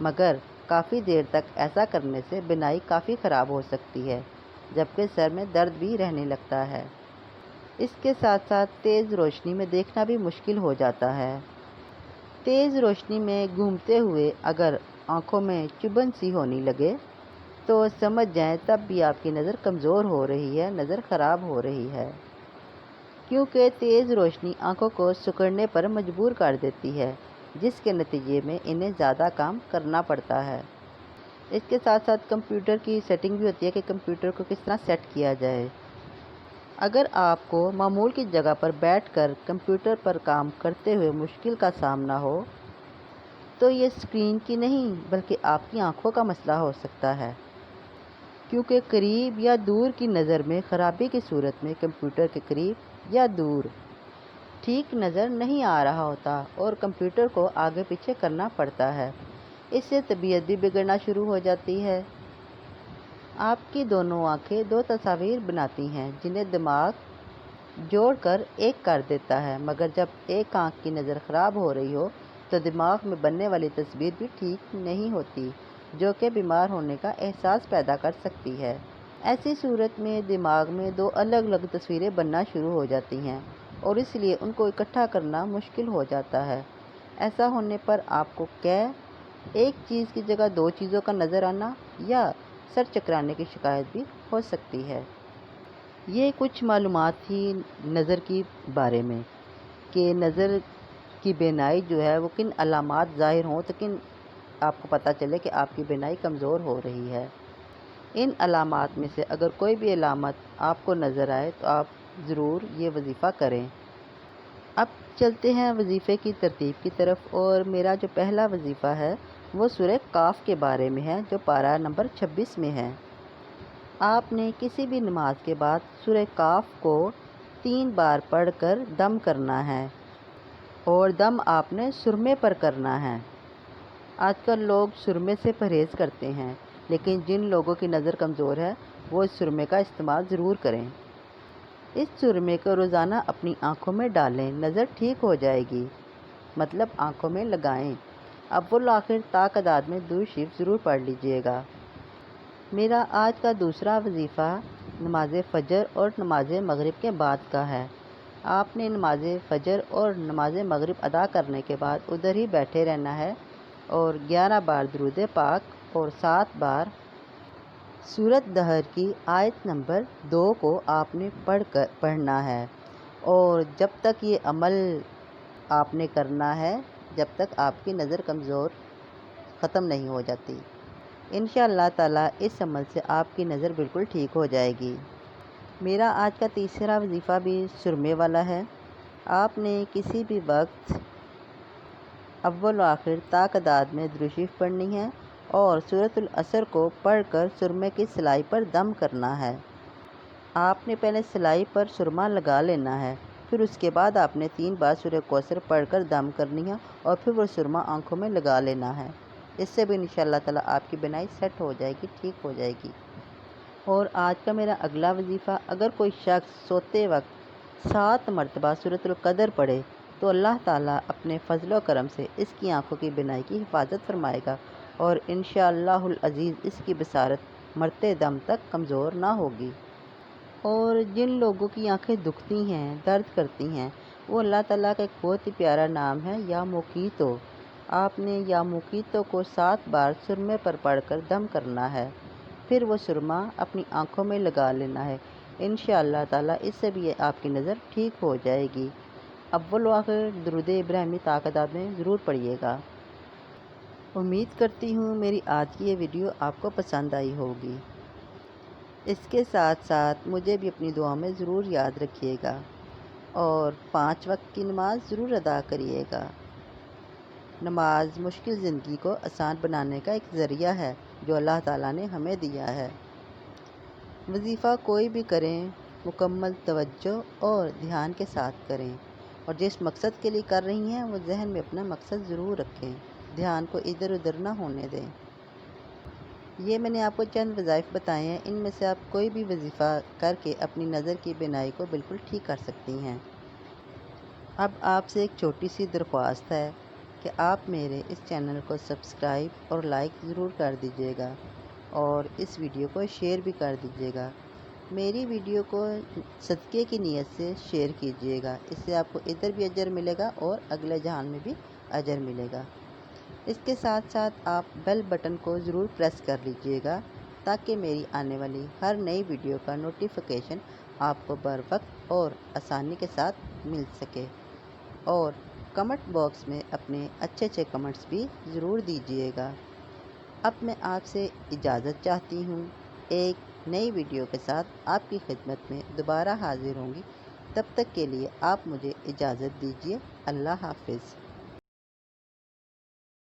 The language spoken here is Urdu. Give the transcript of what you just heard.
مگر کافی دیر تک ایسا کرنے سے بینائی کافی خراب ہو سکتی ہے، جبکہ سر میں درد بھی رہنے لگتا ہے۔ اس کے ساتھ ساتھ تیز روشنی میں دیکھنا بھی مشکل ہو جاتا ہے۔ تیز روشنی میں گھومتے ہوئے اگر آنکھوں میں چبھن سی ہونے لگے تو سمجھ جائیں تب بھی آپ کی نظر کمزور ہو رہی ہے، نظر خراب ہو رہی ہے، کیونکہ تیز روشنی آنکھوں کو سکڑنے پر مجبور کر دیتی ہے، جس کے نتیجے میں انہیں زیادہ کام کرنا پڑتا ہے۔ اس کے ساتھ ساتھ کمپیوٹر کی سیٹنگ بھی ہوتی ہے کہ کمپیوٹر کو کس طرح سیٹ کیا جائے۔ اگر آپ کو معمول کی جگہ پر بیٹھ کر کمپیوٹر پر کام کرتے ہوئے مشکل کا سامنا ہو تو یہ اسکرین کی نہیں بلکہ آپ کی آنکھوں کا مسئلہ ہو سکتا ہے، کیونکہ قریب یا دور کی نظر میں خرابی کی صورت میں کمپیوٹر کے قریب یا دور ٹھیک نظر نہیں آ رہا ہوتا اور کمپیوٹر کو آگے پیچھے کرنا پڑتا ہے۔ اس سے طبیعت بھی بگڑنا شروع ہو جاتی ہے۔ آپ کی دونوں آنکھیں دو تصاویر بناتی ہیں جنہیں دماغ جوڑ کر ایک کر دیتا ہے، مگر جب ایک آنکھ کی نظر خراب ہو رہی ہو تو دماغ میں بننے والی تصویر بھی ٹھیک نہیں ہوتی، جو کہ بیمار ہونے کا احساس پیدا کر سکتی ہے۔ ایسی صورت میں دماغ میں دو الگ الگ تصویریں بننا شروع ہو جاتی ہیں اور اس لیے ان کو اکٹھا کرنا مشکل ہو جاتا ہے۔ ایسا ہونے پر آپ کو ایک چیز کی جگہ دو چیزوں کا نظر آنا یا سر چکرانے کی شکایت بھی ہو سکتی ہے۔ یہ کچھ معلومات تھی نظر کی بارے میں کہ نظر کی بینائی جو ہے وہ کن علامات ظاہر ہوں تو کن آپ کو پتہ چلے کہ آپ کی بینائی کمزور ہو رہی ہے۔ ان علامات میں سے اگر کوئی بھی علامت آپ کو نظر آئے تو آپ ضرور یہ وظیفہ کریں۔ اب چلتے ہیں وظیفے کی ترتیب کی طرف، اور میرا جو پہلا وظیفہ ہے وہ سورہ کاف کے بارے میں ہے، جو پارہ نمبر 26 میں ہے۔ آپ نے کسی بھی نماز کے بعد سورہ کاف کو 3 بار پڑھ کر دم کرنا ہے، اور دم آپ نے سرمے پر کرنا ہے۔ آج کل لوگ سرمے سے پرہیز کرتے ہیں، لیکن جن لوگوں کی نظر کمزور ہے وہ اس سرمے کا استعمال ضرور کریں۔ اس سرمے کو روزانہ اپنی آنکھوں میں ڈالیں، نظر ٹھیک ہو جائے گی، مطلب آنکھوں میں لگائیں۔ اول آخر تا تعداد میں درود شریف ضرور پڑھ لیجئے گا۔ میرا آج کا دوسرا وظیفہ نماز فجر اور نماز مغرب کے بعد کا ہے۔ آپ نے نماز فجر اور نماز مغرب ادا کرنے کے بعد ادھر ہی بیٹھے رہنا ہے اور 11 بار درود پاک اور 7 بار سورۃ دہر کی آیت نمبر 2 کو آپ نے پڑھنا ہے، اور جب تک یہ عمل آپ نے کرنا ہے جب تک آپ کی نظر کمزور ختم نہیں ہو جاتی۔ انشاءاللہ تعالیٰ اس عمل سے آپ کی نظر بالکل ٹھیک ہو جائے گی۔ میرا آج کا تیسرا وظیفہ بھی سرمے والا ہے۔ آپ نے کسی بھی وقت اول و آخر تا تعداد میں درود شریف پڑھنی ہے اور سورۃ العصر کو پڑھ کر سرمے کی سلائی پر دم کرنا ہے۔ آپ نے پہلے سلائی پر سرما لگا لینا ہے، پھر اس کے بعد آپ نے 3 بار سورہ کوثر پڑھ کر دم کرنی ہے اور پھر وہ سرما آنکھوں میں لگا لینا ہے۔ اس سے بھی انشاءاللہ تعالیٰ آپ کی بینائی سیٹ ہو جائے گی، ٹھیک ہو جائے گی۔ اور آج کا میرا اگلا وظیفہ، اگر کوئی شخص سوتے وقت 7 مرتبہ سورۃ القدر پڑھے تو اللہ تعالیٰ اپنے فضل و کرم سے اس کی آنکھوں کی بینائی کی حفاظت فرمائے گا اور انشاءاللہ العزیز اس کی بصارت مرتے دم تک کمزور نہ ہوگی۔ اور جن لوگوں کی آنکھیں دکھتی ہیں، درد کرتی ہیں، وہ اللہ تعالیٰ کا ایک بہت ہی پیارا نام ہے یا موقیتو۔ آپ نے یا موقیتو کو 7 بار سرمے پر پڑھ کر دم کرنا ہے، پھر وہ سرما اپنی آنکھوں میں لگا لینا ہے۔ انشاءاللہ تعالیٰ اس سے بھی آپ کی نظر ٹھیک ہو جائے گی۔ اول و آخر درود ابراہیمی تا تعداد میں ضرور پڑھیے گا۔ امید کرتی ہوں میری آج کی یہ ویڈیو آپ کو پسند آئی ہوگی۔ اس کے ساتھ ساتھ مجھے بھی اپنی دعاؤں میں ضرور یاد رکھیے گا اور 5 وقت کی نماز ضرور ادا کریے گا۔ نماز مشکل زندگی کو آسان بنانے کا ایک ذریعہ ہے جو اللہ تعالیٰ نے ہمیں دیا ہے۔ وظیفہ کوئی بھی کریں مکمل توجہ اور دھیان کے ساتھ کریں، اور جس مقصد کے لیے کر رہی ہیں وہ ذہن میں اپنا مقصد ضرور رکھیں، دھیان کو ادھر ادھر نہ ہونے دیں۔ یہ میں نے آپ کو چند وظائف بتائے ہیں، ان میں سے آپ کوئی بھی وظیفہ کر کے اپنی نظر کی بینائی کو بالکل ٹھیک کر سکتی ہیں۔ اب آپ سے ایک چھوٹی سی درخواست ہے کہ آپ میرے اس چینل کو سبسکرائب اور لائک ضرور کر دیجیے گا اور اس ویڈیو کو شیئر بھی کر دیجیے گا۔ میری ویڈیو کو صدقے کی نیت سے شیئر کیجیے گا، اس سے آپ کو ادھر بھی اجر ملے گا اور اگلے جہان میں بھی اجر ملے گا۔ اس کے ساتھ ساتھ آپ بیل بٹن کو ضرور پریس کر لیجیے گا تاکہ میری آنے والی ہر نئی ویڈیو کا نوٹیفیکیشن آپ کو بر وقت اور آسانی کے ساتھ مل سکے، اور کمنٹ باکس میں اپنے اچھے کمنٹس بھی ضرور دیجیے گا۔ اب میں آپ سے اجازت چاہتی ہوں، ایک نئی ویڈیو کے ساتھ آپ کی خدمت میں دوبارہ حاضر ہوں گی۔ تب تک کے لیے آپ مجھے اجازت دیجیے۔ اللہ حافظ۔